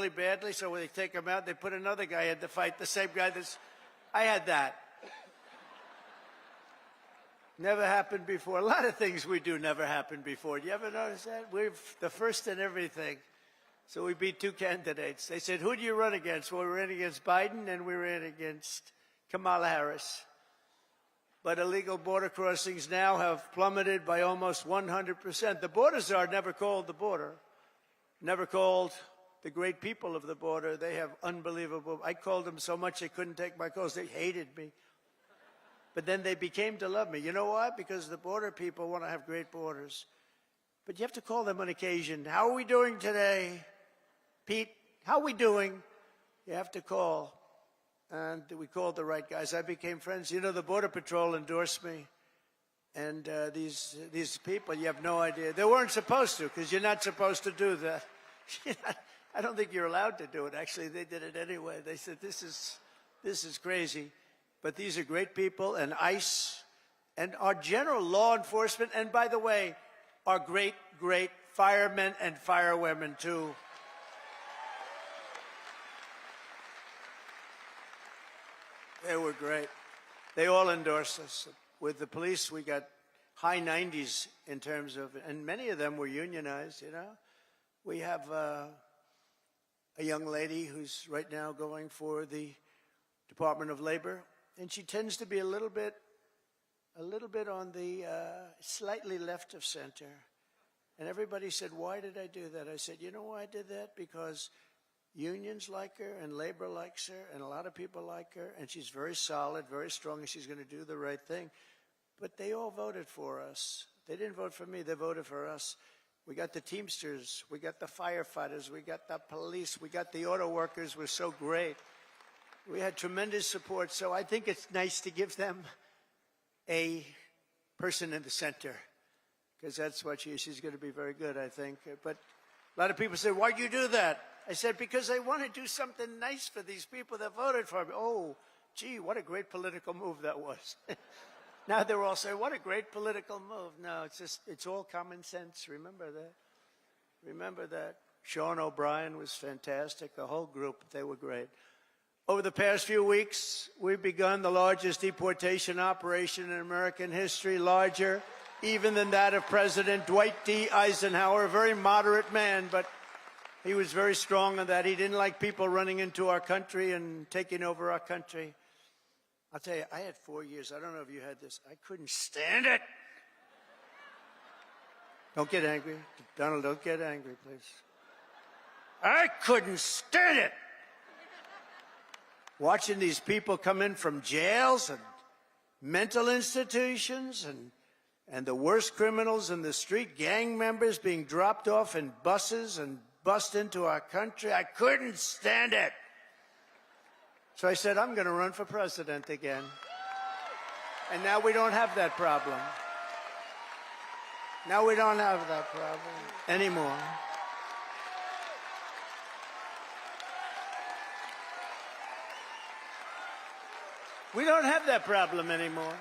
really badly, so when they take him out, they put another guy in to fight the same guy that's... I had that. Never happened before. A lot of things we do never happened before. Do you ever notice that? We're the first in everything. So we beat two candidates. They said, who do you run against? Well, we ran against Biden and we ran against Kamala Harris. But illegal border crossings now have plummeted by almost 100%. The border czar never called the border, never called the great people of the border. They have unbelievable... I called them so much they couldn't take my calls. They hated me. But then they became to love me. You know why? Because the border people want to have great borders. But you have to call them on occasion. How are we doing today? Pete, how are we doing? You have to call. And we called the right guys. I became friends. You know, the Border Patrol endorsed me. And these people, you have no idea. They weren't supposed to, because you're not supposed to do that. I don't think you're allowed to do it. Actually, they did it anyway. They said, this is crazy. But these are great people, and ICE, and our general law enforcement, and by the way, our great, great firemen and firewomen, too. They were great. They all endorsed us. With the police, we got high 90s in terms of, and many of them were unionized, you know. We have a young lady who's right now going for the Department of Labor, and she tends to be a little bit on the slightly left of center. And everybody said, why did I do that? I said, you know why I did that? Because unions like her and labor likes her and a lot of people like her, and she's very solid, very strong, and she's going to do the right thing. But they all voted for us. They didn't vote for me, they voted for us. We got the Teamsters, we got the firefighters, we got the police, we got the auto workers. We're so great. We had tremendous support, so I think it's nice to give them a person in the center, because that's what she's going to be very good, I think. But a lot of people say, why'd you do that? I said, because I want to do something nice for these people that voted for me. Oh, gee, what a great political move that was. Now they're all saying, what a great political move. No, it's all common sense. Remember that. Remember that. Sean O'Brien was fantastic. The whole group, they were great. Over the past few weeks, we've begun the largest deportation operation in American history, larger even than that of President Dwight D. Eisenhower, a very moderate man, but he was very strong on that. He didn't like people running into our country and taking over our country. I'll tell you, I had 4 years. I don't know if you had this. I couldn't stand it. Don't get angry. Donald, don't get angry, please. I couldn't stand it. Watching these people come in from jails and mental institutions and the worst criminals in the street, gang members being dropped off in buses and bussed into our country. I couldn't stand it. So I said, I'm going to run for president again. And now we don't have that problem. Now we don't have that problem anymore. We don't have that problem anymore.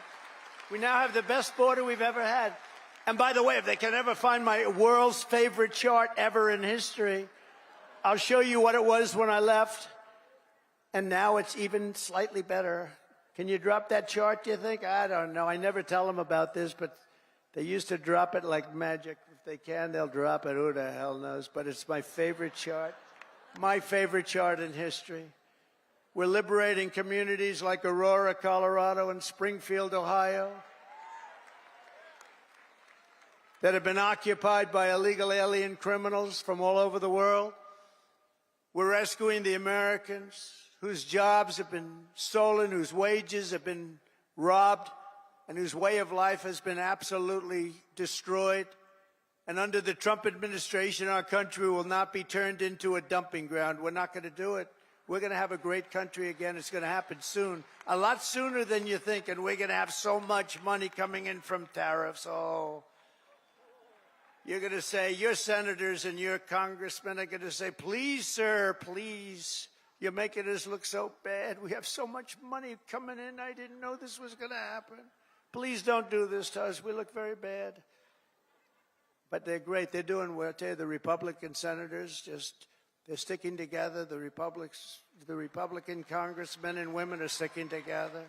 We now have the best border we've ever had. And by the way, if they can ever find my world's favorite chart ever in history, I'll show you what it was when I left. And now it's even slightly better. Can you drop that chart, do you think? I don't know. I never tell them about this, but they used to drop it like magic. If they can, they'll drop it. Who the hell knows? But it's my favorite chart. My favorite chart in history. We're liberating communities like Aurora, Colorado, and Springfield, Ohio, that have been occupied by illegal alien criminals from all over the world. We're rescuing the Americans whose jobs have been stolen, whose wages have been robbed, and whose way of life has been absolutely destroyed. And under the Trump administration, our country will not be turned into a dumping ground. We're not going to do it. We're going to have a great country again. It's going to happen soon, a lot sooner than you think, and we're going to have so much money coming in from tariffs. Oh, you're going to say, your senators and your congressmen are going to say, please, sir, please, you're making us look so bad. We have so much money coming in. I didn't know this was going to happen. Please don't do this to us. We look very bad. But they're great. They're doing well. I tell you, the Republican senators just They're sticking together. The Republican congressmen and women are sticking together.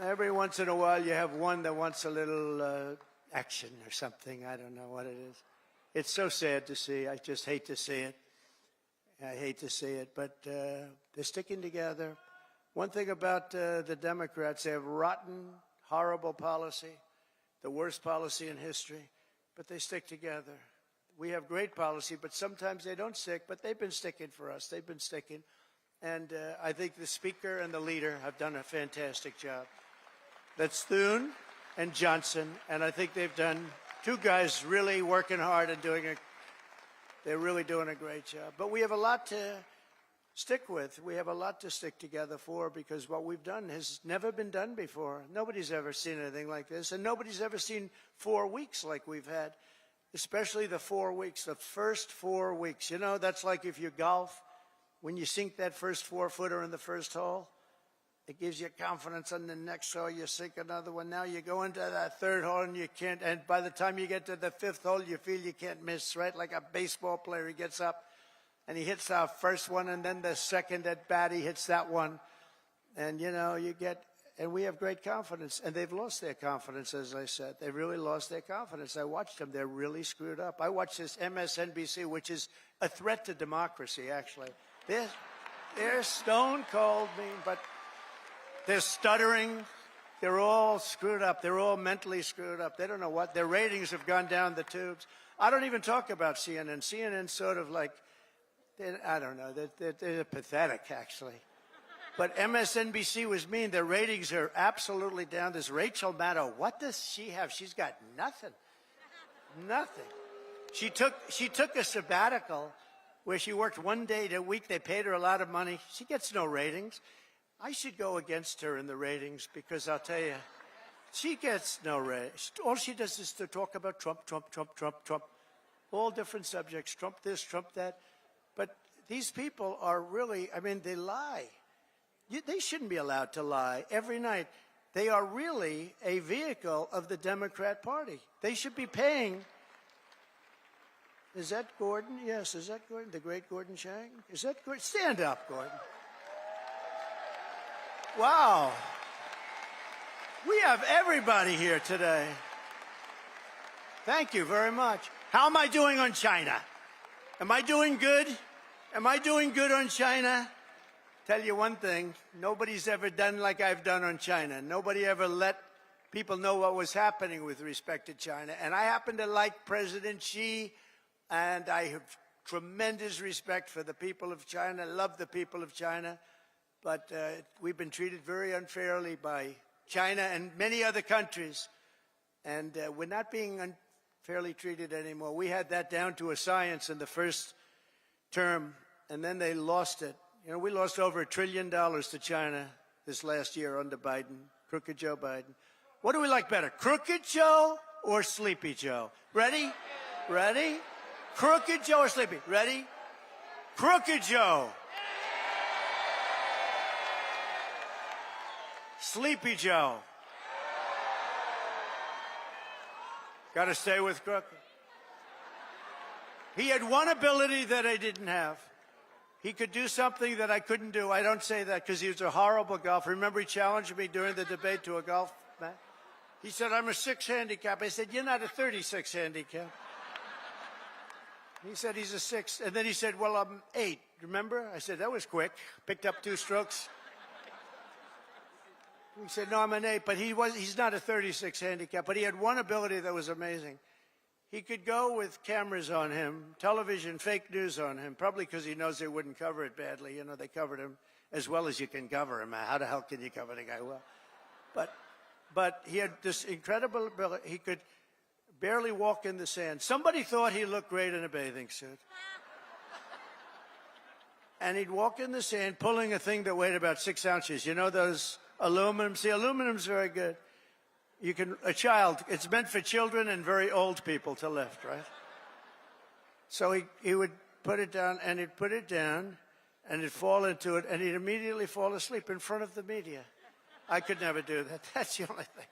Every once in a while, you have one that wants a little action or something. I don't know what it is. It's so sad to see. I just hate to see it. I hate to see it, but they're sticking together. One thing about the Democrats, they have rotten, horrible policy, the worst policy in history, but they stick together. We have great policy, but sometimes they don't stick, but they've been sticking for us. They've been sticking. And I think the Speaker and the leader have done a fantastic job. That's Thune and Johnson, and I think they've done, two guys really working hard and they're really doing a great job. But we have a lot to stick with. We have a lot to stick together for, because what we've done has never been done before. Nobody's ever seen anything like this, and nobody's ever seen 4 weeks like we've had, especially the 4 weeks, the first 4 weeks. You know, that's like if you golf, when you sink that first 4-footer in the first hole, it gives you confidence. On the next hole, you sink another one. Now you go into that third hole and you can't, and by the time you get to the 5th hole, you feel you can't miss, right? Like a baseball player, he gets up and he hits our first one, and then the second at bat, he hits that one. And, you know, and we have great confidence. And they've lost their confidence, as I said. They've really lost their confidence. I watched them. They're really screwed up. I watched this MSNBC, which is a threat to democracy, actually. They're stone cold mean, but they're stuttering. They're all screwed up. They're all mentally screwed up. They don't know what. Their ratings have gone down the tubes. I don't even talk about CNN. CNN's sort of like, I don't know. They're pathetic, actually. But MSNBC was mean. Their ratings are absolutely down. This Rachel Maddow, what does she have? She's got nothing. Nothing. She took a sabbatical where she worked 1 day a week. They paid her a lot of money. She gets no ratings. I should go against her in the ratings, because I'll tell you, she gets no ratings. All she does is to talk about Trump, Trump, Trump, Trump, Trump. All different subjects, Trump this, Trump that. But these people are really, I mean, they lie. They shouldn't be allowed to lie every night. They are really a vehicle of the Democrat Party. They should be paying. Is that Gordon? Yes, is that Gordon? The great Gordon Chang? Is that Gordon? Stand up, Gordon. Wow. We have everybody here today. Thank you very much. How am I doing on China? Am I doing good? Am I doing good on China? Tell you one thing, nobody's ever done like I've done on China. Nobody ever let people know what was happening with respect to China. And I happen to like President Xi, and I have tremendous respect for the people of China, love the people of China. But we've been treated very unfairly by China and many other countries. And we're not being unfairly treated anymore. We had that down to a science in the first term, and then they lost it. You know, we lost over $1 trillion to China this last year under Biden, Crooked Joe Biden. What do we like better, Crooked Joe or Sleepy Joe? Ready? Ready? Crooked Joe or Sleepy? Ready? Crooked Joe. Sleepy Joe. Got to stay with Crooked. He had one ability that I didn't have. He could do something that I couldn't do. I don't say that because he was a horrible golfer. Remember, he challenged me during the debate to a golf match? He said, I'm a 6 handicap. I said, you're not a 36 handicap. He said he's a 6. And then he said, well, I'm 8. Remember? I said, that was quick. Picked up 2 strokes. He said, no, I'm an 8. But he's not a 36 handicap. But he had one ability that was amazing. He could go with cameras on him, television, fake news on him, probably because he knows they wouldn't cover it badly. You know, they covered him as well as you can cover him. How the hell can you cover the guy well? But he had this incredible ability. He could barely walk in the sand. Somebody thought he looked great in a bathing suit. And he'd walk in the sand pulling a thing that weighed about 6 ounces. You know those aluminum? See, aluminum's very good. It's meant for children and very old people to lift, right? So he would put it down, and he'd put it down, and he'd fall into it, and he'd immediately fall asleep in front of the media. I could never do that. That's the only thing.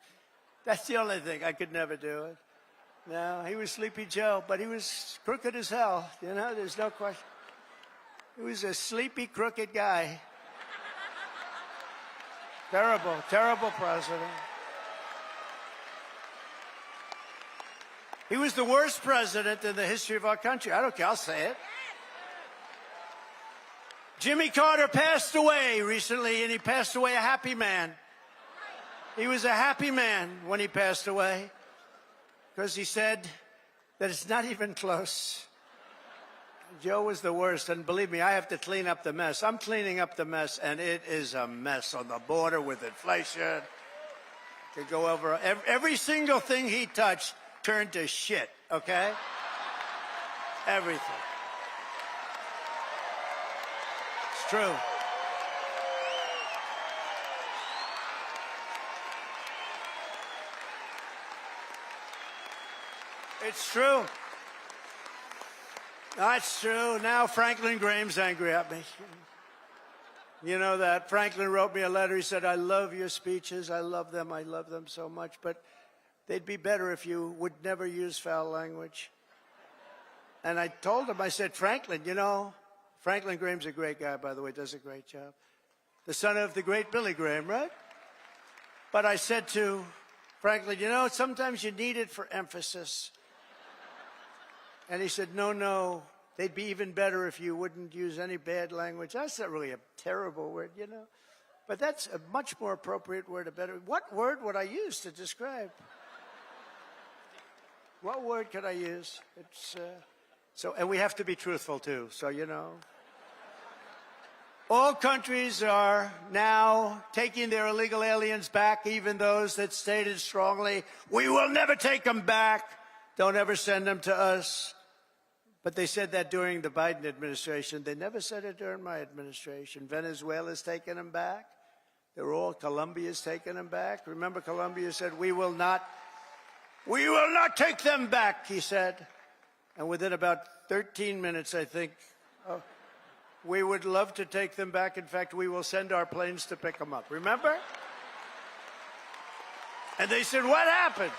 That's the only thing. I could never do it. No, he was Sleepy Joe, but he was crooked as hell. You know, there's no question. He was a sleepy, crooked guy. Terrible, terrible president. He was the worst president in the history of our country. I don't care, I'll say it. Jimmy Carter passed away recently, and he passed away a happy man. He was a happy man when he passed away, because he said that it's not even close. Joe was the worst, and believe me, I have to clean up the mess. I'm cleaning up the mess, and it is a mess on the border with inflation. To go over every single thing he touched turned to shit, okay? Everything. It's true. It's true. That's true. Now Franklin Graham's angry at me. You know that. Franklin wrote me a letter. He said, I love your speeches. I love them so much. But they'd be better if you would never use foul language. And I told him, I said, Franklin, you know, Franklin Graham's a great guy, by the way, does a great job. The son of the great Billy Graham, right? But I said to Franklin, you know, sometimes you need it for emphasis. And he said, no, they'd be even better if you wouldn't use any bad language. That's not really a terrible word, you know. But that's a much more appropriate word, a better. What word would I use to describe? What word could I use? It's and we have to be truthful too. So you know, all countries are now taking their illegal aliens back, even those that stated strongly, "We will never take them back. Don't ever send them to us." But they said that during the Biden administration. They never said it during my administration. Venezuela's taking them back. Colombia's taking them back. Remember, Colombia said, we will not take them back, he said. And within about 13 minutes, I think, we would love to take them back. In fact, we will send our planes to pick them up. Remember? And they said, what happened?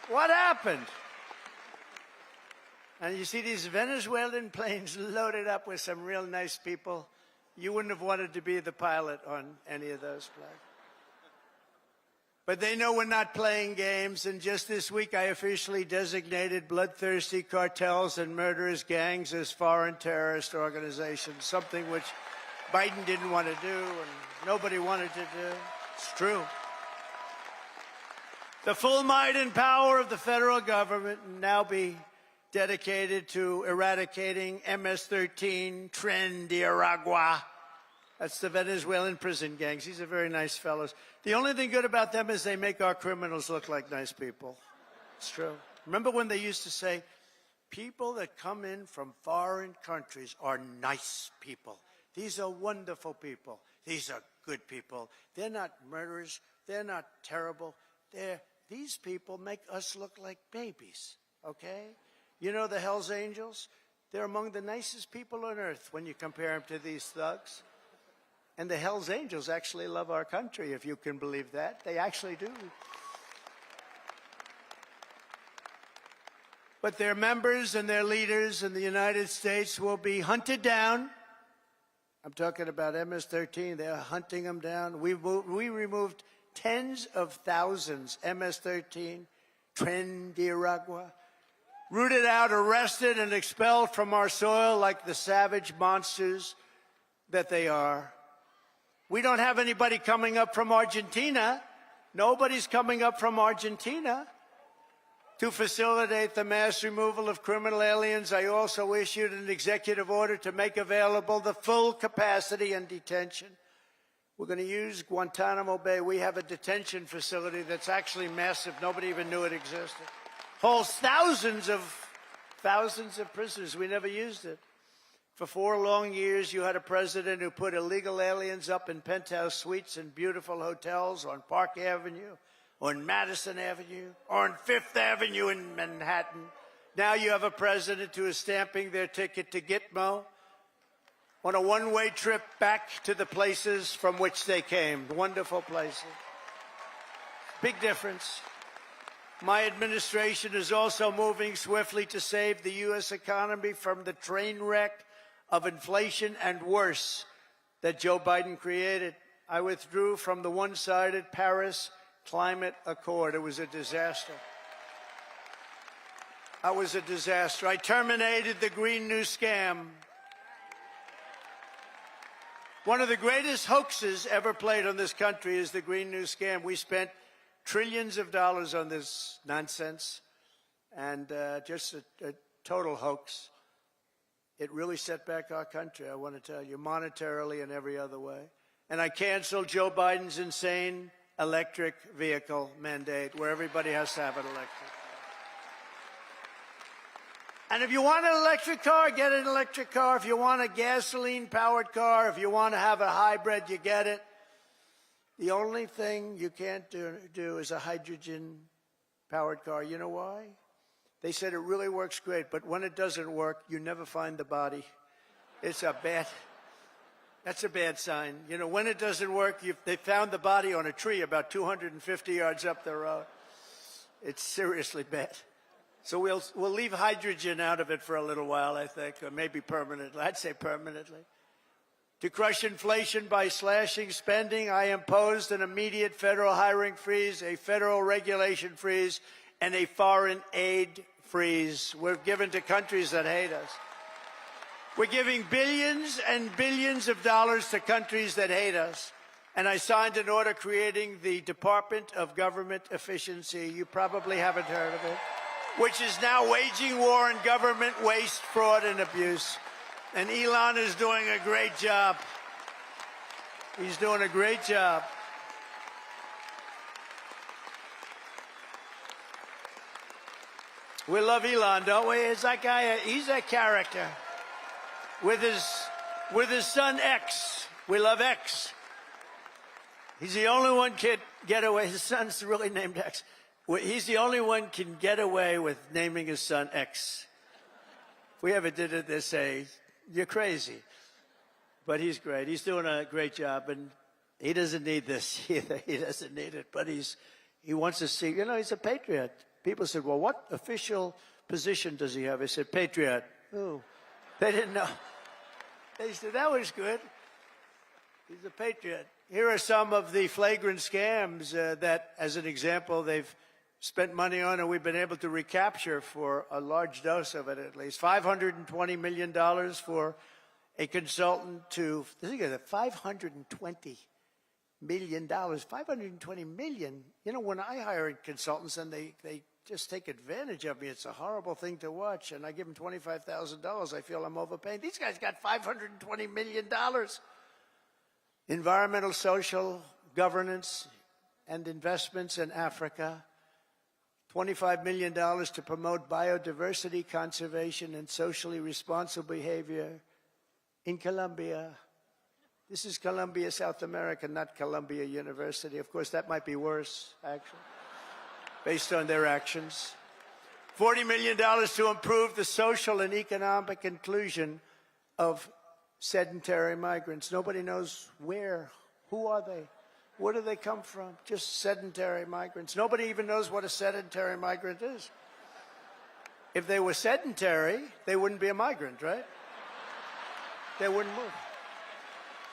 What happened? And you see these Venezuelan planes loaded up with some real nice people. You wouldn't have wanted to be the pilot on any of those planes. But they know we're not playing games, and just this week I officially designated bloodthirsty cartels and murderous gangs as foreign terrorist organizations, something which Biden didn't want to do and nobody wanted to do. It's true. The full might and power of the federal government will now be dedicated to eradicating MS-13, Tren de Aragua. That's the Venezuelan prison gangs. These are very nice fellows. The only thing good about them is they make our criminals look like nice people. It's true. Remember when they used to say, people that come in from foreign countries are nice people. These are wonderful people. These are good people. They're not murderers. They're not terrible. These people make us look like babies, okay? You know the Hells Angels? They're among the nicest people on earth when you compare them to these thugs. And the Hells Angels actually love our country, if you can believe that. They actually do. But their members and their leaders in the United States will be hunted down. I'm talking about MS-13. They're hunting them down. We removed tens of thousands, MS-13, Tren de Aragua, rooted out, arrested, and expelled from our soil like the savage monsters that they are. We don't have anybody coming up from Argentina. Nobody's coming up from Argentina to facilitate the mass removal of criminal aliens. I also issued an executive order to make available the full capacity and detention. We're going to use Guantanamo Bay. We have a detention facility that's actually massive. Nobody even knew it existed. Holds thousands of prisoners. We never used it. For 4 long years, you had a president who put illegal aliens up in penthouse suites in beautiful hotels on Park Avenue, on Madison Avenue, or on Fifth Avenue in Manhattan. Now you have a president who is stamping their ticket to Gitmo on a one-way trip back to the places from which they came. Wonderful places. Big difference. My administration is also moving swiftly to save the U.S. economy from the train wreck of inflation and worse that Joe Biden created. I withdrew from the one-sided Paris Climate Accord. It was a disaster. That was a disaster. I terminated the Green New Scam. One of the greatest hoaxes ever played on this country is the Green New Scam. We spent trillions of dollars on this nonsense, and just a total hoax. It really set back our country, I want to tell you, monetarily and every other way. And I canceled Joe Biden's insane electric vehicle mandate, where everybody has to have an electric car. And if you want an electric car, get an electric car. If you want a gasoline-powered car, if you want to have a hybrid, you get it. The only thing you can't do is a hydrogen-powered car. You know why? They said it really works great, but when it doesn't work, you never find the body. That's a bad sign. You know, when it doesn't work, they found the body on a tree about 250 yards up the road. It's seriously bad. So we'll leave hydrogen out of it for a little while, I think, or maybe permanently. I'd say permanently. To crush inflation by slashing spending, I imposed an immediate federal hiring freeze, a federal regulation freeze, and a foreign aid freeze we're given to countries that hate us. We're giving billions and billions of dollars to countries that hate us. And I signed an order creating the Department of Government Efficiency. You probably haven't heard of it, which is now waging war on government waste, fraud, and abuse. And Elon is doing a great job. He's doing a great job. We love Elon, don't we? It's that guy, he's a character. With his son X. We love X. He's the only one can get away. His son's really named X. He's the only one can get away with naming his son X. If we ever did it, they'd say, you're crazy. But he's great. He's doing a great job, and he doesn't need this either. He doesn't need it, but he wants to see, you know, he's a patriot. People said, well, what official position does he have? I said, patriot. Oh, they didn't know. They said, that was good. He's a patriot. Here are some of the flagrant scams that, as an example, they've spent money on and we've been able to recapture for a large dose of it at least. $520 million for a consultant to, think of it, $520 million. $520 million. You know, when I hire consultants and they just take advantage of me, it's a horrible thing to watch. And I give them $25,000. I feel I'm overpaying. These guys got $520 million. Environmental, social, governance, and investments in Africa. $25 million to promote biodiversity, conservation, and socially responsible behavior in Colombia. This is Colombia, South America, not Columbia University. Of course, that might be worse, actually, based on their actions. $40 million to improve the social and economic inclusion of sedentary migrants. Nobody knows where. Who are they? Where do they come from? Just sedentary migrants. Nobody even knows what a sedentary migrant is. If they were sedentary, they wouldn't be a migrant, right? They wouldn't move.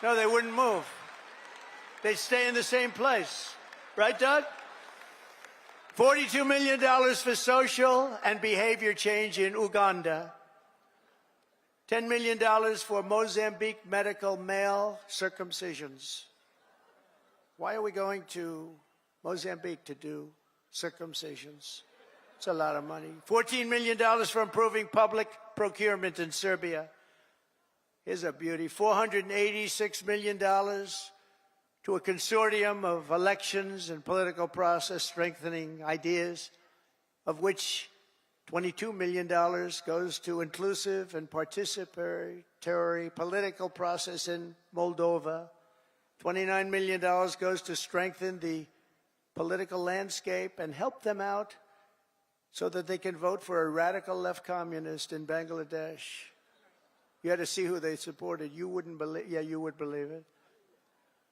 No, they wouldn't move. They'd stay in the same place. Right, Doug? $42 million for social and behavior change in Uganda. $10 million for Mozambique medical male circumcisions. Why are we going to Mozambique to do circumcisions? It's a lot of money. $14 million for improving public procurement in Serbia. Here's a beauty. $486 million to a consortium of elections and political process strengthening ideas, of which $22 million goes to inclusive and participatory political process in Moldova. $29 million goes to strengthen the political landscape and help them out so that they can vote for a radical left communist in Bangladesh. You had to see who they supported. You wouldn't believe, yeah, you would believe it.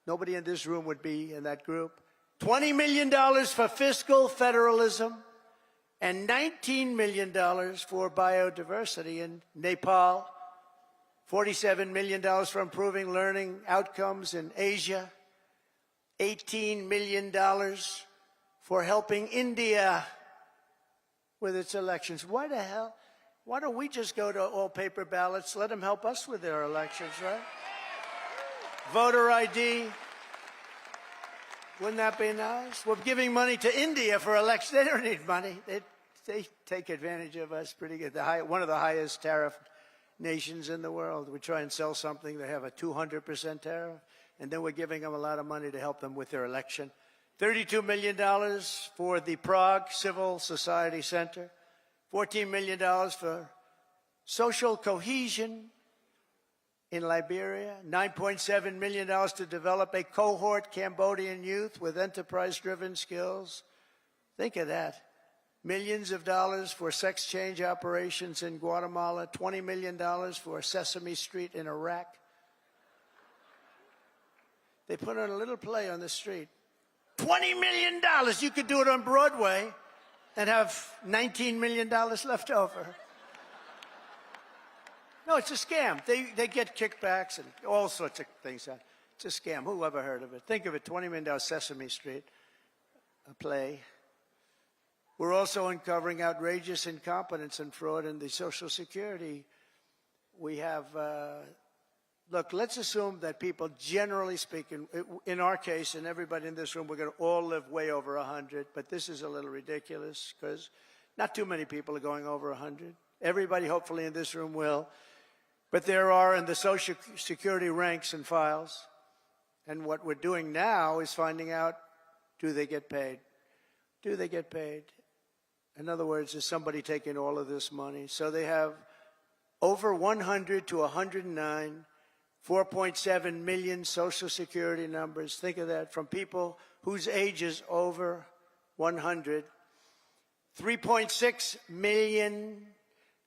Nobody in this room would be in that group. $20 million for fiscal federalism and $19 million for biodiversity in Nepal, $47 million for improving learning outcomes in Asia, $18 million for helping India with its elections. Why the hell? Why don't we just go to all paper ballots? Let them help us with their elections, right? Voter ID. Wouldn't that be nice? We're giving money to India for elections. They don't need money. They take advantage of us pretty good. One of the highest tariff nations in the world. We try and sell something, they have a 200% tariff, and then we're giving them a lot of money to help them with their election. $32 million for the Prague Civil Society Center, $14 million for social cohesion in Liberia, $9.7 million to develop a cohort Cambodian youth with enterprise-driven skills. Think of that. Millions of dollars for sex change operations in Guatemala, $20 million for Sesame Street in Iraq. They put on a little play on the street. $20 million. You could do it on Broadway and have $19 million left over. No, it's a scam. They get kickbacks and all sorts of things. It's a scam. Who ever heard of it? Think of it, $20 million Sesame Street, a play. We're also uncovering outrageous incompetence and fraud in the Social Security. We have, look, let's assume that people, generally speaking, in our case, and everybody in this room, we're going to all live way over 100, but this is a little ridiculous because not too many people are going over 100. Everybody, hopefully, in this room will. But there are in the Social Security ranks and files. And what we're doing now is finding out, do they get paid? Do they get paid? In other words, is somebody taking all of this money? So they have over 100 to 109, 4.7 million Social Security numbers. Think of that, from people whose age is over 100. 3.6 million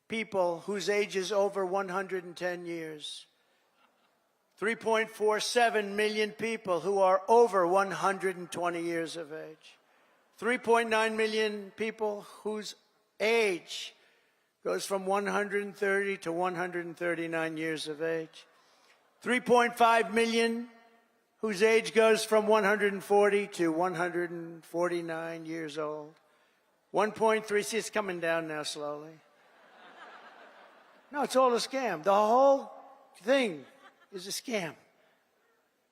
people whose age is over 110 years. 3.47 million people who are over 120 years of age. 3.9 million people whose age goes from 130 to 139 years of age. 3.5 million whose age goes from 140 to 149 years old. 1.3, see, it's coming down now slowly. No, it's all a scam. The whole thing is a scam.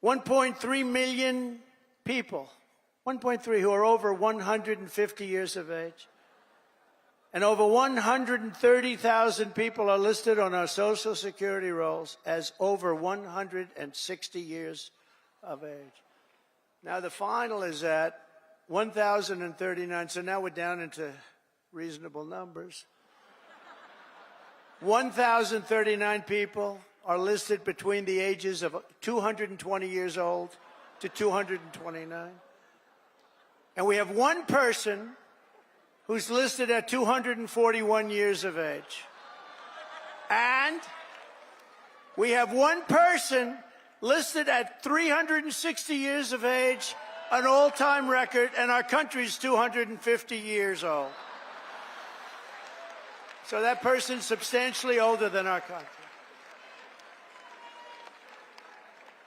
1.3 million people, 1.3 who are over 150 years of age. And over 130,000 people are listed on our Social Security rolls as over 160 years of age. Now, the final is at 1,039, so now we're down into reasonable numbers. 1,039 people are listed between the ages of 220 years old to 229. And we have one person who's listed at 241 years of age. And we have one person listed at 360 years of age, an all-time record, and our country's 250 years old. So that person's substantially older than our country.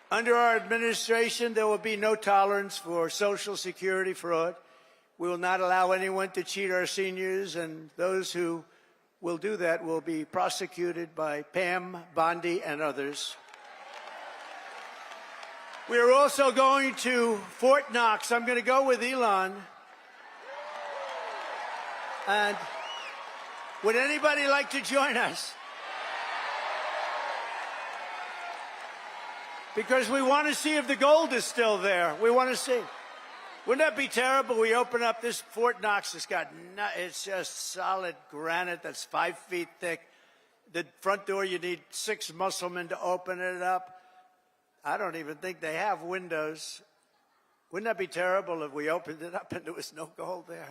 Under our administration, there will be no tolerance for Social Security fraud. We will not allow anyone to cheat our seniors, and those who will do that will be prosecuted by Pam Bondi and others. We are also going to Fort Knox. I'm going to go with Elon. And would anybody like to join us? Because we want to see if the gold is still there. We want to see. Wouldn't that be terrible? We open up this Fort Knox. It's just solid granite that's 5 feet thick. The front door, you need 6 musclemen to open it up. I don't even think they have windows. Wouldn't that be terrible if we opened it up and there was no gold there?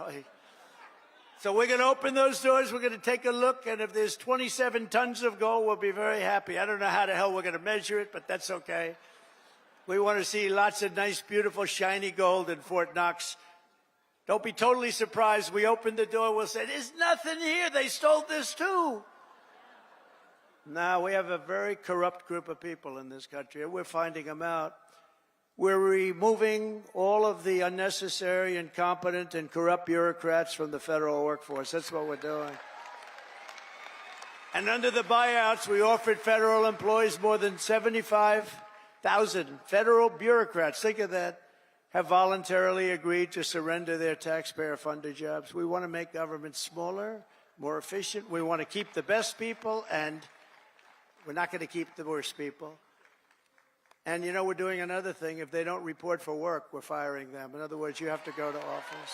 So we're going to open those doors. We're going to take a look. And if there's 27 tons of gold, we'll be very happy. I don't know how the hell we're going to measure it, but that's okay. We want to see lots of nice, beautiful, shiny gold in Fort Knox. Don't be totally surprised. We opened the door, we'll say, there's nothing here. They stole this too. Now, we have a very corrupt group of people in this country, and we're finding them out. We're removing all of the unnecessary, incompetent, and corrupt bureaucrats from the federal workforce. That's what we're doing. And under the buyouts, we offered federal employees more than 75,000 federal bureaucrats. Think of that. Have voluntarily agreed to surrender their taxpayer-funded jobs. We want to make government smaller, more efficient. We want to keep the best people, and we're not going to keep the worst people. And, you know, we're doing another thing. If they don't report for work, we're firing them. In other words, you have to go to office.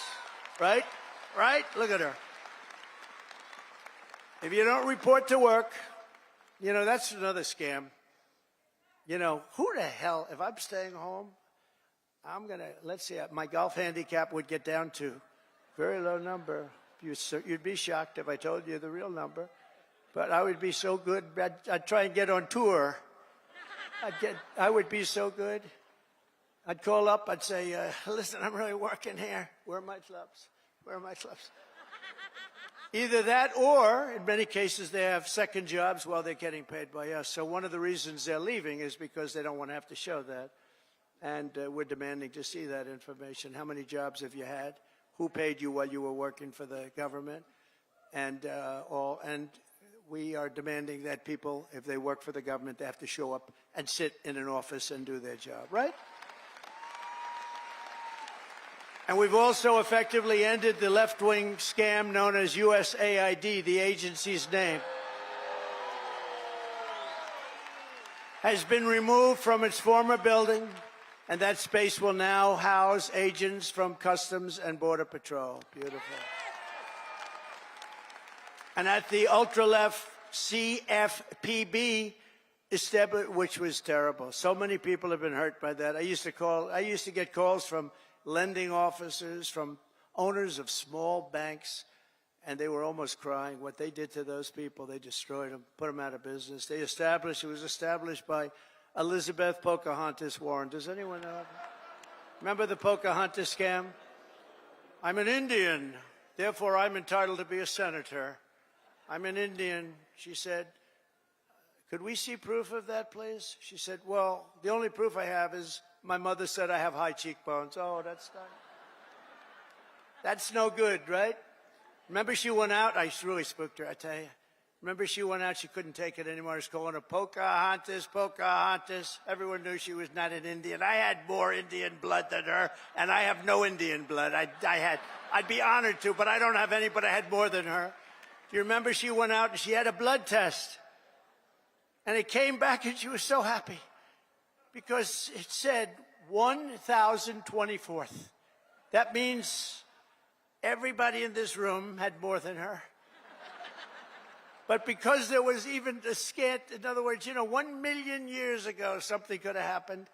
Right? Right? Look at her. If you don't report to work, you know, that's another scam. You know, who the hell, if I'm staying home, I'm going to, let's see, my golf handicap would get down to very low number. You'd be shocked if I told you the real number. But I would be so good, I'd try and get on tour. I would be so good. I'd call up, I'd say, listen, I'm really working here. Where are my clubs? Where are my clubs? Either that or, in many cases, they have second jobs while they're getting paid by us. So one of the reasons they're leaving is because they don't want to have to show that. And we're demanding to see that information. How many jobs have you had? Who paid you while you were working for the government? And we are demanding that people, if they work for the government, they have to show up and sit in an office and do their job, right? And we've also effectively ended the left-wing scam known as USAID, the agency's name. Has been removed from its former building, and that space will now house agents from Customs and Border Patrol. Beautiful. And at the ultra-left CFPB, which was terrible. So many people have been hurt by that. I used to get calls from lending officers, from owners of small banks, and they were almost crying. What they did to those people, they destroyed them, put them out of business. It was established by Elizabeth Pocahontas Warren. Does anyone know? Remember the Pocahontas scam? I'm an Indian, therefore I'm entitled to be a senator. I'm an Indian. She said, could we see proof of that, please? She said, well, the only proof I have is my mother said I have high cheekbones. Oh, that's no good, right? Remember she went out? I really spooked her, I tell you. Remember she went out, she couldn't take it anymore. I was calling her Pocahontas, Pocahontas. Everyone knew she was not an Indian. I had more Indian blood than her, and I have no Indian blood. I'd be honored to, but I don't have any, but I had more than her. Do you remember she went out and she had a blood test? And it came back and she was so happy because it said 1,024th. That means everybody in this room had more than her. But because there was even a scant, in other words, 1 million years ago, something could have happened.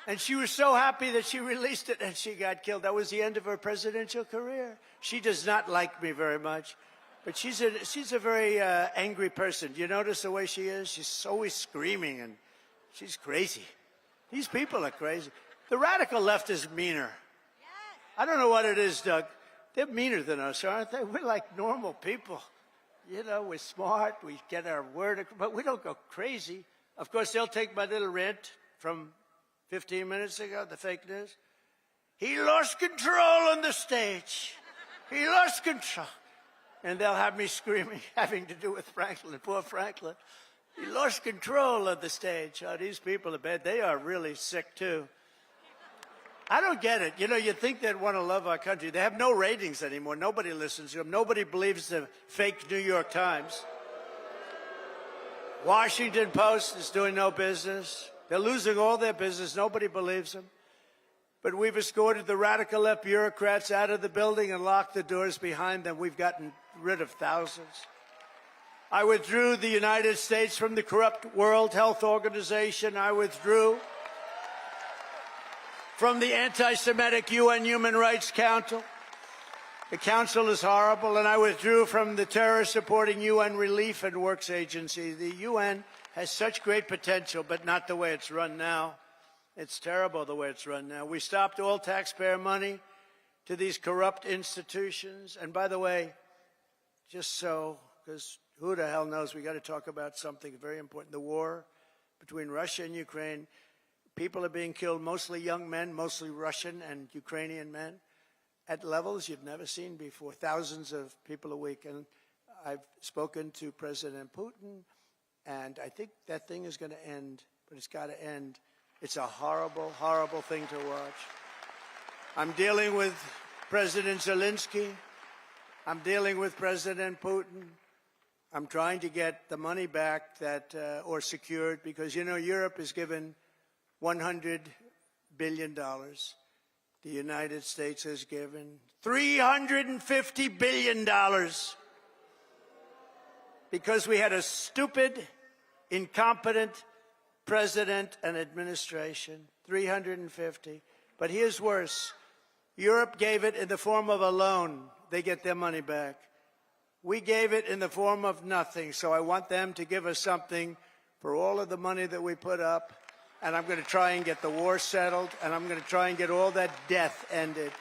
And she was so happy that she released it and she got killed. That was the end of her presidential career. She does not like me very much. But she's a very angry person. Do you notice the way she is? She's always screaming, and she's crazy. These people are crazy. The radical left is meaner. Yes. I don't know what it is, Doug. They're meaner than us, aren't they? We're like normal people. We're smart. We get our word, but we don't go crazy. Of course, they'll take my little rant from 15 minutes ago, the fake news. He lost control on the stage. He lost control. And they'll have me screaming, having to do with Franklin, poor Franklin. He lost control of the stage. Oh, these people are bad. They are really sick, too. I don't get it. You think they'd want to love our country. They have no ratings anymore. Nobody listens to them. Nobody believes the fake New York Times. Washington Post is doing no business. They're losing all their business. Nobody believes them. But we've escorted the radical left bureaucrats out of the building and locked the doors behind them. We've gotten rid of thousands. I withdrew the United States from the corrupt World Health Organization. I withdrew from the anti-Semitic UN Human Rights Council. The council is horrible, and I withdrew from the terror-supporting UN Relief and Works Agency. The UN has such great potential, but not the way it's run now. It's terrible the way it's run now. We stopped all taxpayer money to these corrupt institutions. And by the way, just so, because who the hell knows, we got to talk about something very important. The war between Russia and Ukraine. People are being killed, mostly young men, mostly Russian and Ukrainian men, at levels you've never seen before, thousands of people a week. And I've spoken to President Putin, and I think that thing is going to end, but it's got to end. It's a horrible, horrible thing to watch. I'm dealing with President Zelensky. I'm dealing with President Putin. I'm trying to get the money back that, or secured, because, you know, Europe is given $100 billion. The United States has given $350 billion because we had a stupid, incompetent president and administration. 350. But here's worse. Europe gave it in the form of a loan. They get their money back. We gave it in the form of nothing. So I want them to give us something for all of the money that we put up. And I'm going to try and get the war settled, and I'm going to try and get all that death ended.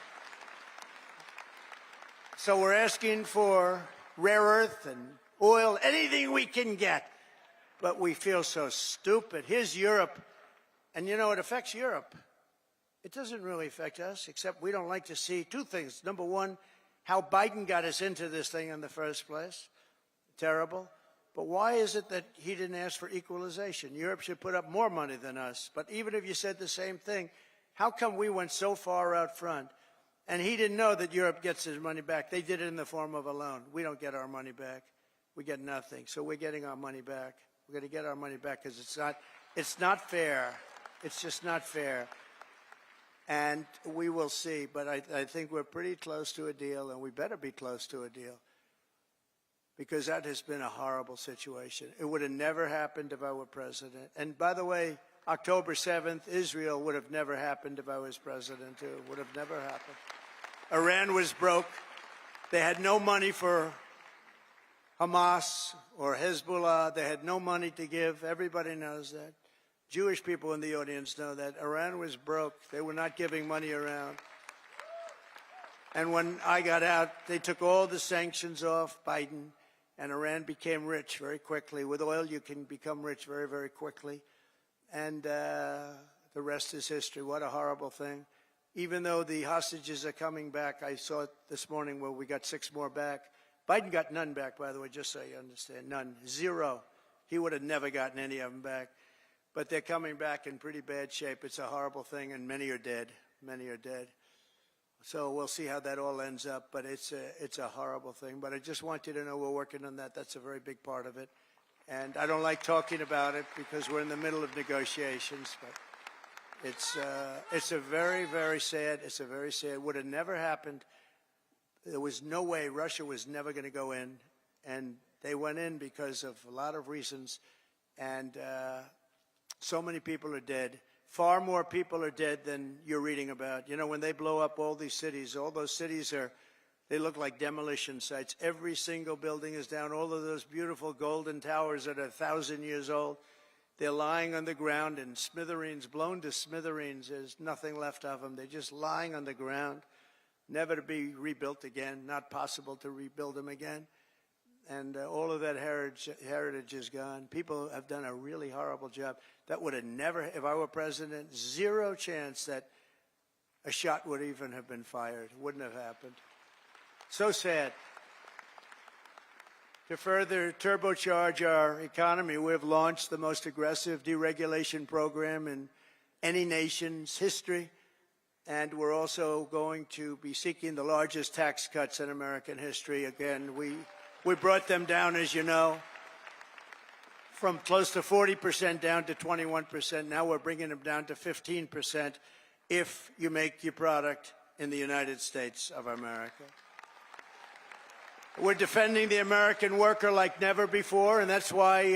So we're asking for rare earth and oil, anything we can get. But we feel so stupid. Here's Europe. And, you know, it affects Europe. It doesn't really affect us, except we don't like to see two things. Number one, how Biden got us into this thing in the first place. Terrible. But why is it that he didn't ask for equalization? Europe should put up more money than us. But even if you said the same thing, how come we went so far out front? And he didn't know that Europe gets his money back. They did it in the form of a loan. We don't get our money back. We get nothing. So we're getting our money back. We're going to get our money back because it's not fair. It's just not fair. And we will see. But I think we're pretty close to a deal, and we better be close to a deal, because that has been a horrible situation. It would have never happened if I were president. And by the way, October 7th, Israel would have never happened if I was president, too. It would have never happened. Iran was broke. They had no money for Hamas or Hezbollah. They had no money to give. Everybody knows that. Jewish people in the audience know that. Iran was broke. They were not giving money around. And when I got out, they took all the sanctions off Biden, and Iran became rich very quickly. With oil, you can become rich very, very quickly. And the rest is history. What a horrible thing. Even though the hostages are coming back, I saw it this morning where we got 6 more back. Biden got none back, by the way, just so you understand. None. 0. He would have never gotten any of them back. But they're coming back in pretty bad shape. It's a horrible thing, and many are dead. Many are dead. So we'll see how that all ends up, but it's a horrible thing. But I just want you to know we're working on that. That's a very big part of it. And I don't like talking about it because we're in the middle of negotiations. But it's a very, very sad. It's a very sad. It would have never happened. There was no way. Russia was never going to go in, and they went in because of a lot of reasons. And so many people are dead. Far more people are dead than you're reading about. You know, when they blow up all these cities, all those cities they look like demolition sites. Every single building is down. All of those beautiful golden towers that are 1,000 years old, they're lying on the ground in smithereens, blown to smithereens. There's nothing left of them. They're just lying on the ground, never to be rebuilt again, not possible to rebuild them again. And all of that heritage is gone. People have done a really horrible job. That would have never, if I were president, 0 chance that a shot would even have been fired. Wouldn't have happened. So sad. To further turbocharge our economy, we have launched the most aggressive deregulation program in any nation's history. And we're also going to be seeking the largest tax cuts in American history. Again, we brought them down, as you know, from close to 40% down to 21%. Now we're bringing them down to 15% if you make your product in the United States of America. We're defending the American worker like never before, and that's why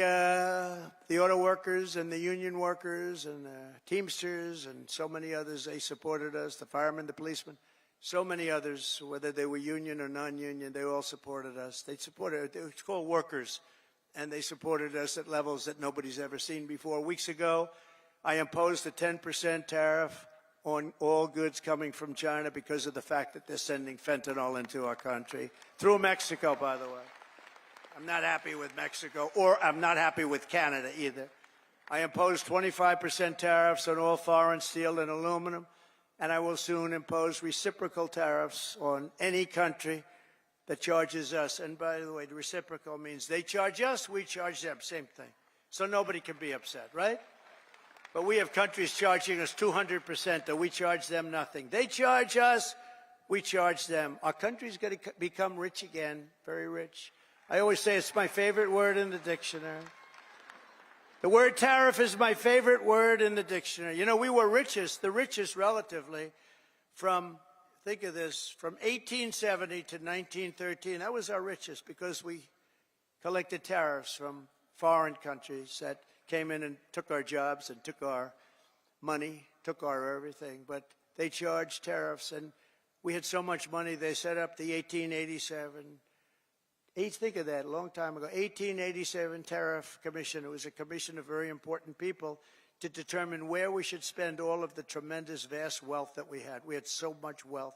the auto workers and the union workers and the Teamsters and so many others, they supported us, the firemen, the policemen. So many others, whether they were union or non-union, they all supported us. They supported, it's called workers, and they supported us at levels that nobody's ever seen before. Weeks ago, I imposed a 10% tariff on all goods coming from China because of the fact that they're sending fentanyl into our country, through Mexico, by the way. I'm not happy with Mexico, or I'm not happy with Canada either. I imposed 25% tariffs on all foreign steel and aluminum, and I will soon impose reciprocal tariffs on any country that charges us. And by the way, the reciprocal means they charge us, we charge them, same thing. So nobody can be upset, right? But we have countries charging us 200%, and we charge them nothing. They charge us, we charge them. Our country's going to become rich again, very rich. I always say it's my favorite word in the dictionary. The word tariff is my favorite word in the dictionary. You know, we were the richest relatively from, think of this, from 1870 to 1913. That was our richest because we collected tariffs from foreign countries that came in and took our jobs and took our money, took our everything. But they charged tariffs, and we had so much money, they set up the 1887 think of that, a long time ago, 1887 Tariff Commission. It was a commission of very important people to determine where we should spend all of the tremendous, vast wealth that we had. We had so much wealth.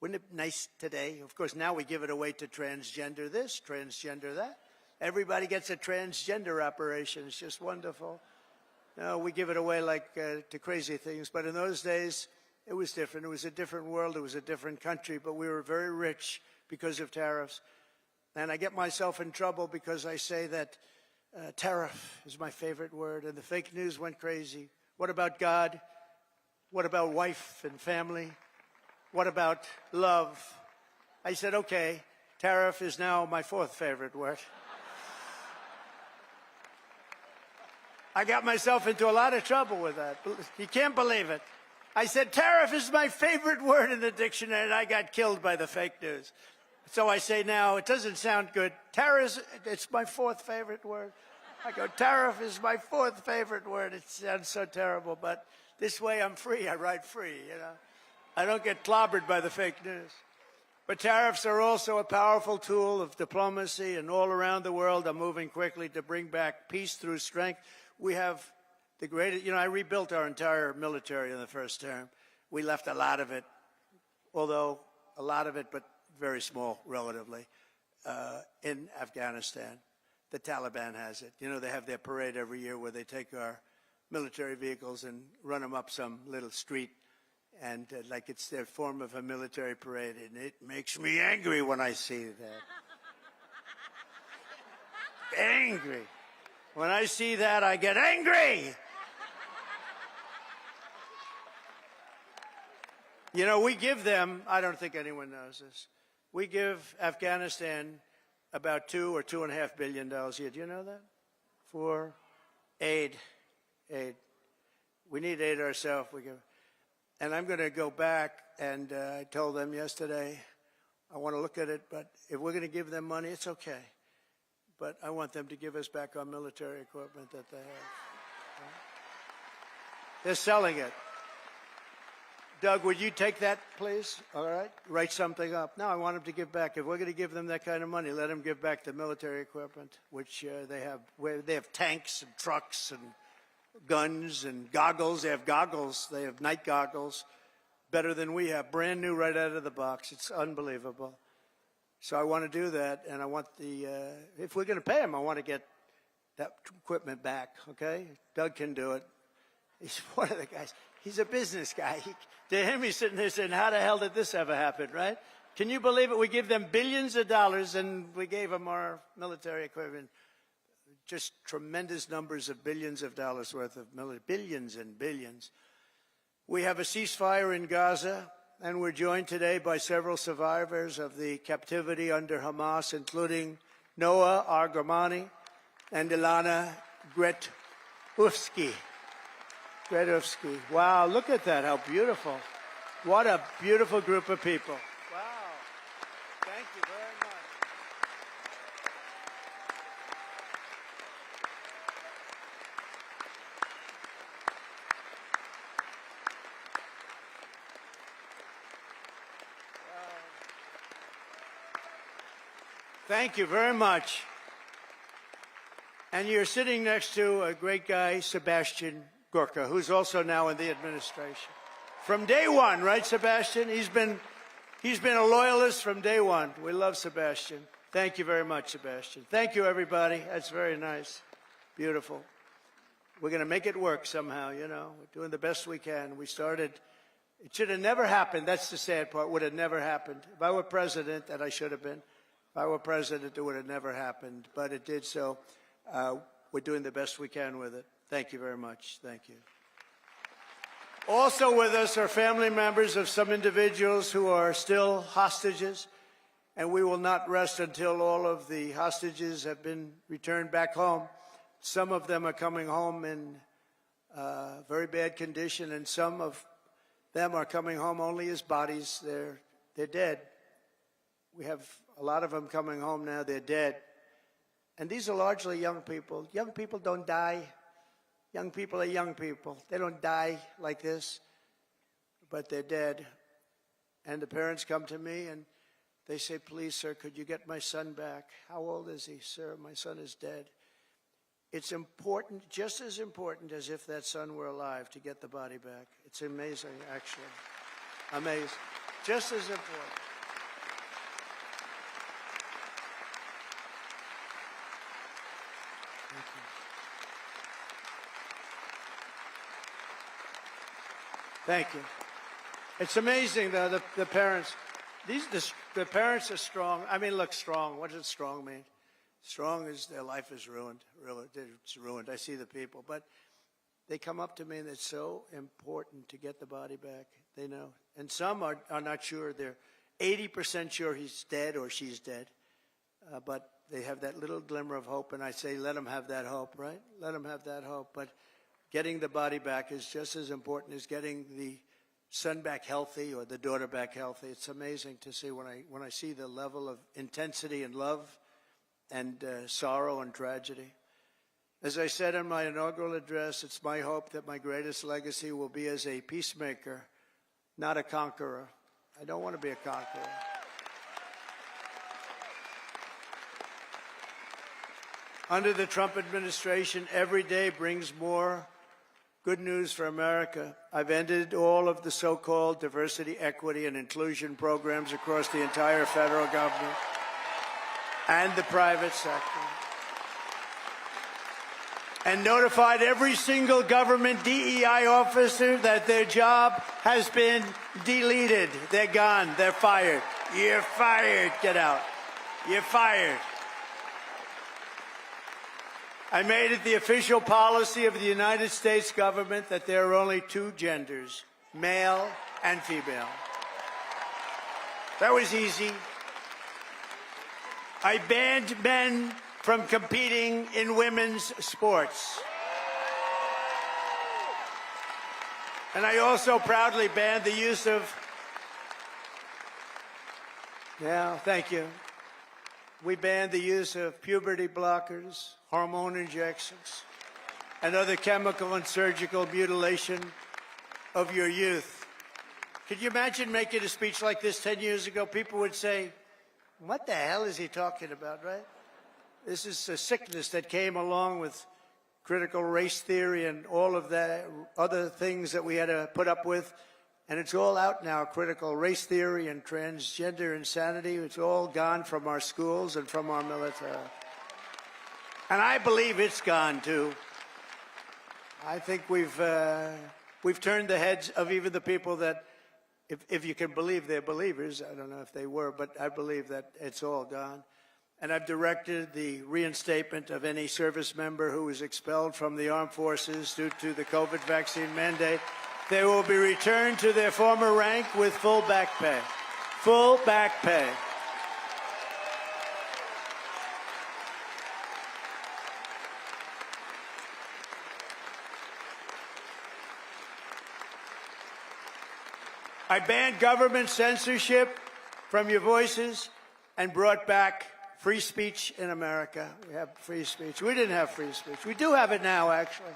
Wouldn't it be nice today? Of course, now we give it away to transgender this, transgender that. Everybody gets a transgender operation. It's just wonderful. No, we give it away like to crazy things. But in those days, it was different. It was a different world. It was a different country. But we were very rich because of tariffs. And I get myself in trouble because I say that tariff is my favorite word, and the fake news went crazy. What about God? What about wife and family? What about love? I said, okay, tariff is now my fourth favorite word. I got myself into a lot of trouble with that. You can't believe it. I said, tariff is my favorite word in the dictionary, and I got killed by the fake news. So I say now, it doesn't sound good. Tariff, it's my fourth favorite word. I go, tariff is my fourth favorite word. It sounds so terrible, but this way I'm free. I write free, you know. I don't get clobbered by the fake news. But tariffs are also a powerful tool of diplomacy, and all around the world are moving quickly to bring back peace through strength. We have the greatest, you know, I rebuilt our entire military in the first term. We left a lot of it, although a lot of it, but very small relatively, in Afghanistan. The Taliban has it. You know, they have their parade every year where they take our military vehicles and run them up some little street, and like it's their form of a military parade, and it makes me angry when I see that. Angry. When I see that, I get angry. You know, we give them, I don't think anyone knows this, we give Afghanistan about $2 or $2.5 billion a year. Do you know that? For aid. Aid. We need aid ourselves. And I'm going to go back, and I told them yesterday, I want to look at it, but if we're going to give them money, it's okay. But I want them to give us back our military equipment that they have. They're selling it. Doug, would you take that, please? All right? Write something up. No, I want them to give back. If we're going to give them that kind of money, let them give back the military equipment, which they have. They have tanks and trucks and guns and goggles. They have goggles. They have night goggles, better than we have, brand new right out of the box. It's unbelievable. So I want to do that, and I want if we're going to pay them, I want to get that equipment back, okay? Doug can do it. He's one of the guys. He's a business guy. To him, he's sitting there saying, how the hell did this ever happen, right? Can you believe it? We give them billions of dollars, and we gave them our military equipment. Just tremendous numbers of billions of dollars worth of military, billions and billions. We have a ceasefire in Gaza, and we're joined today by several survivors of the captivity under Hamas, including Noah Argamani and Ilana Gretovsky. Wow, look at that, how beautiful. What a beautiful group of people. Wow, thank you very much. Thank you very much. And you're sitting next to a great guy, Sebastian Gorka, who's also now in the administration. From day one, right, Sebastian? He's been a loyalist from day one. We love Sebastian. Thank you very much, Sebastian. Thank you, everybody. That's very nice. Beautiful. We're going to make it work somehow, you know. We're doing the best we can. We started, it should have never happened. That's the sad part. Would have never happened. If I were president, and I should have been, if I were president, it would have never happened. But it did, so we're doing the best we can with it. Thank you very much. Thank you. Also with us are family members of some individuals who are still hostages, and we will not rest until all of the hostages have been returned back home. Some of them are coming home in very bad condition, and some of them are coming home only as bodies. They're dead. We have a lot of them coming home now. They're dead. And these are largely young people. Young people don't die. Young people are young people. They don't die like this, but they're dead. And the parents come to me and they say, please, sir, could you get my son back? How old is he? Sir, my son is dead. It's important, just as important as if that son were alive, to get the body back. It's amazing, actually. Amazing. Just as important. Thank you. Thank you. It's amazing, though, the parents. The parents are strong. I mean, look, strong. What does strong mean? Strong is their life is ruined. Really, it's ruined. I see the people. But they come up to me, and it's so important to get the body back. They know. And some are not sure. They're 80% sure he's dead or she's dead. But they have that little glimmer of hope, and I say, let them have that hope, right? Let them have that hope. But getting the body back is just as important as getting the son back healthy or the daughter back healthy. It's amazing to see when I see the level of intensity and love and sorrow and tragedy. As I said in my inaugural address, it's my hope that my greatest legacy will be as a peacemaker, not a conqueror. I don't want to be a conqueror. Under the Trump administration, every day brings more good news for America. I've ended all of the so-called diversity, equity, and inclusion programs across the entire federal government and the private sector, and notified every single government DEI officer that their job has been deleted. They're gone. They're fired. You're fired. Get out. You're fired. I made it the official policy of the United States government that there are only two genders, male and female. That was easy. I banned men from competing in women's sports. And I also proudly banned the use of, thank you. We banned the use of puberty blockers, hormone injections, and other chemical and surgical mutilation of your youth. Could you imagine making a speech like this 10 years ago? People would say, what the hell is he talking about, right? This is a sickness that came along with critical race theory and all of the other things that we had to put up with. And it's all out now, critical race theory and transgender insanity. It's all gone from our schools and from our military. And I believe it's gone, too. I think we've turned the heads of even the people that, if you can believe they're believers, I don't know if they were, but I believe that it's all gone. And I've directed the reinstatement of any service member who was expelled from the armed forces due to the COVID vaccine mandate. They will be returned to their former rank with full back pay. Full back pay. I banned government censorship from your voices and brought back free speech in America. We have free speech. We didn't have free speech. We do have it now, actually.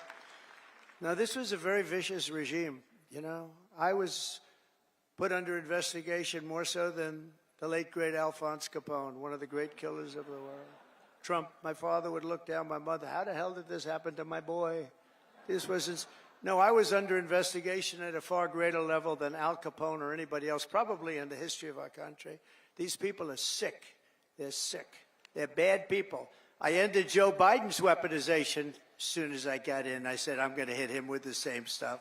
Now, this was a very vicious regime, you know. I was put under investigation more so than the late, great Alphonse Capone, one of the great killers of the world. Trump, my father would look down my mother. How the hell did this happen to my boy? This was No, I was under investigation at a far greater level than Al Capone or anybody else, probably in the history of our country. These people are sick. They're sick. They're bad people. I ended Joe Biden's weaponization as soon as I got in. I said, I'm going to hit him with the same stuff.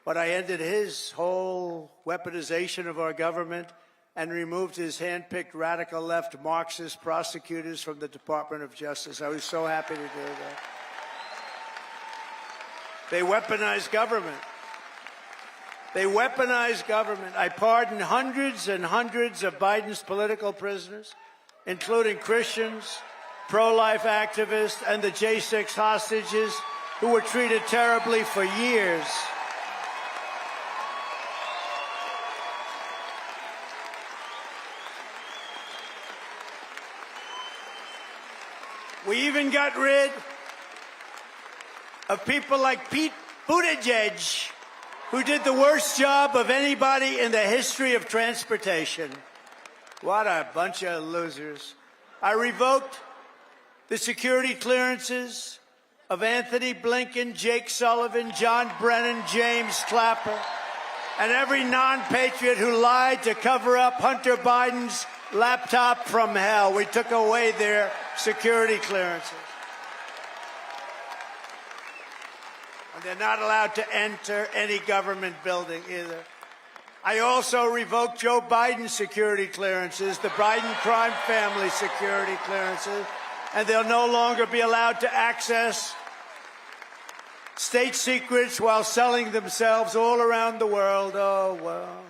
But I ended his whole weaponization of our government and removed his hand-picked radical left Marxist prosecutors from the Department of Justice. I was so happy to do that. They weaponized government. They weaponized government. I pardoned hundreds and hundreds of Biden's political prisoners, including Christians, pro-life activists, and the J6 hostages who were treated terribly for years. We even got rid of people like Pete Buttigieg, who did the worst job of anybody in the history of transportation. What a bunch of losers. I revoked the security clearances of Anthony Blinken, Jake Sullivan, John Brennan, James Clapper, and every non-patriot who lied to cover up Hunter Biden's laptop from hell. We took away their security clearances. And they're not allowed to enter any government building either. I also revoked Joe Biden's security clearances, the Biden crime family security clearances, and they'll no longer be allowed to access state secrets while selling themselves all around the world. Oh, well.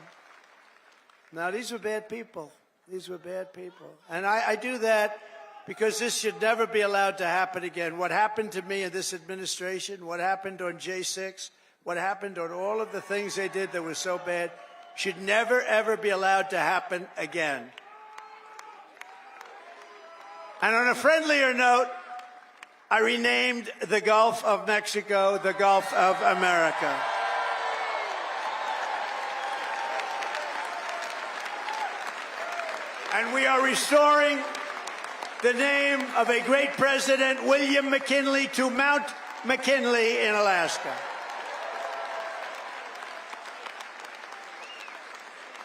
Now, these were bad people. These were bad people. And I do that because this should never be allowed to happen again. What happened to me in this administration, what happened on J6, what happened on all of the things they did that were so bad, should never, ever be allowed to happen again. And on a friendlier note, I renamed the Gulf of Mexico the Gulf of America. And we are restoring the name of a great president, William McKinley, to Mount McKinley in Alaska.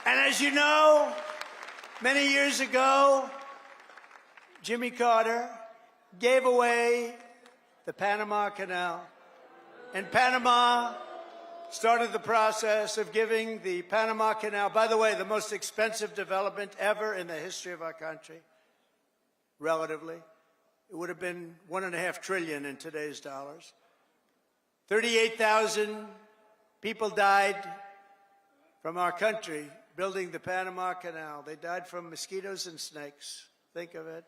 And as you know, many years ago, Jimmy Carter gave away the Panama Canal. And Panama started the process of giving the Panama Canal, by the way, the most expensive development ever in the history of our country, relatively. It would have been $1.5 trillion in today's dollars. 38,000 people died from our country building the Panama Canal. They died from mosquitoes and snakes. Think of it.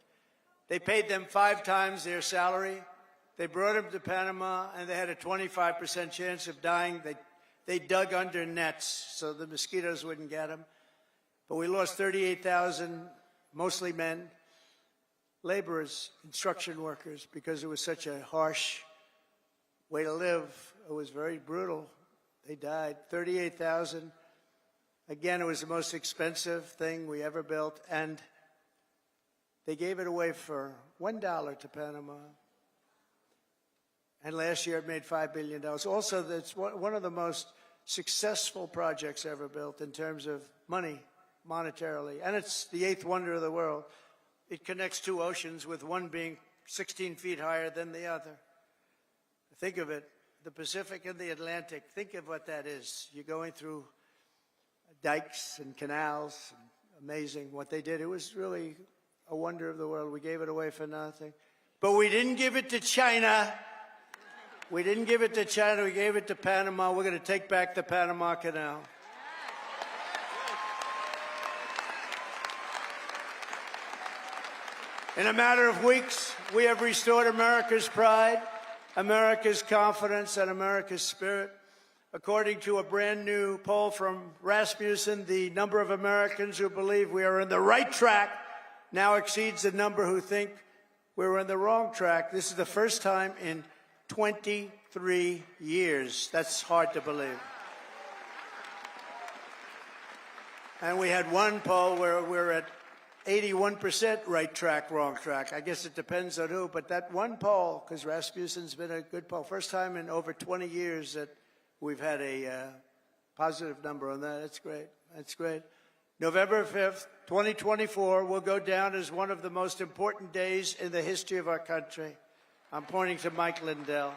They paid them 5 times their salary. They brought them to Panama, and they had a 25% chance of dying. They dug under nets so the mosquitoes wouldn't get them. But we lost 38,000, mostly men, laborers, construction workers, because it was such a harsh way to live. It was very brutal. They died. 38,000. Again, it was the most expensive thing we ever built, and they gave it away for $1 to Panama. And last year it made $5 billion. Also, that's one of the most successful projects ever built in terms of money, monetarily. And it's the 8th wonder of the world. It connects 2 oceans, with one being 16 feet higher than the other. Think of it, the Pacific and the Atlantic. Think of what that is. You're going through dikes and canals. Amazing what they did. It was really a wonder of the world. We gave it away for nothing. But we didn't give it to China. We didn't give it to China. We gave it to Panama. We're going to take back the Panama Canal. In a matter of weeks, we have restored America's pride, America's confidence, and America's spirit. According to a brand new poll from Rasmussen, the number of Americans who believe we are on the right track now exceeds the number who think we're on the wrong track. This is the first time in 23 years. That's hard to believe. And we had one poll where we're at 81% right track, wrong track. I guess it depends on who, but that one poll, because Rasmussen's been a good poll, first time in over 20 years that we've had a positive number on that. That's great. That's great. November 5th, 2024 will go down as one of the most important days in the history of our country. I'm pointing to Mike Lindell.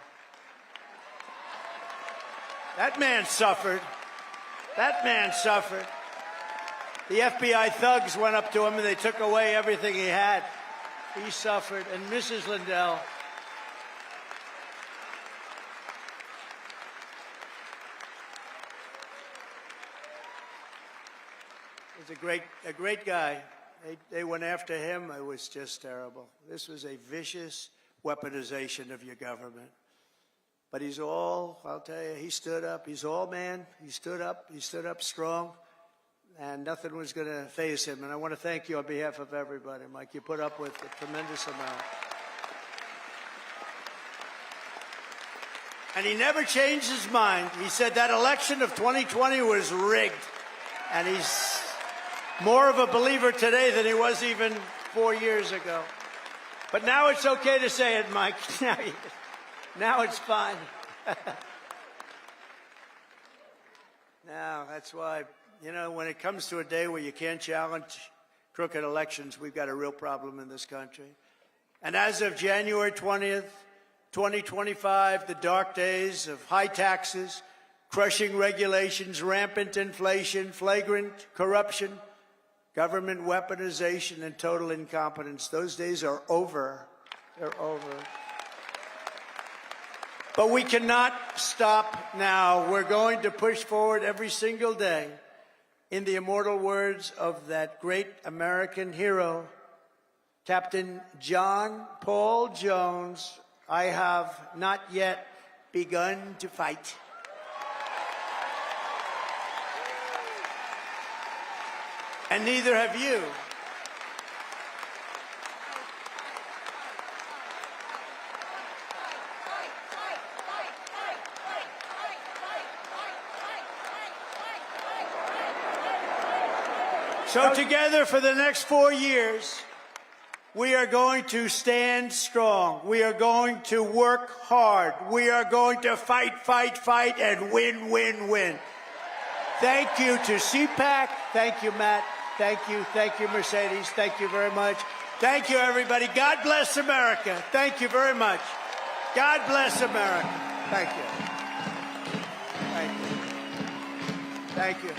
That man suffered. That man suffered. The FBI thugs went up to him and they took away everything he had. He suffered. And Mrs. Lindell, was a great guy. They went after him. It was just terrible. This was a vicious weaponization of your government. But he's all, I'll tell you, he stood up. He's all man. He stood up strong. And nothing was going to faze him. And I want to thank you on behalf of everybody, Mike. You put up with a tremendous amount. And he never changed his mind. He said that election of 2020 was rigged. And he's more of a believer today than he was even 4 years ago. But now it's okay to say it, Mike. Now it's fine. Now, that's why, you know, when it comes to a day where you can't challenge crooked elections, we've got a real problem in this country. And as of January 20th, 2025, the dark days of high taxes, crushing regulations, rampant inflation, flagrant corruption, government weaponization, and total incompetence, those days are over. They're over. But we cannot stop now. We're going to push forward every single day. In the immortal words of that great American hero, Captain John Paul Jones, I have not yet begun to fight. And neither have you. So together for the next 4 years, we are going to stand strong. We are going to work hard. We are going to fight, fight, fight, and win, win, win. Thank you to CPAC. Thank you, Matt. Thank you, Mercedes. Thank you very much. Thank you, everybody. God bless America. Thank you very much. God bless America. Thank you. Thank you. Thank you.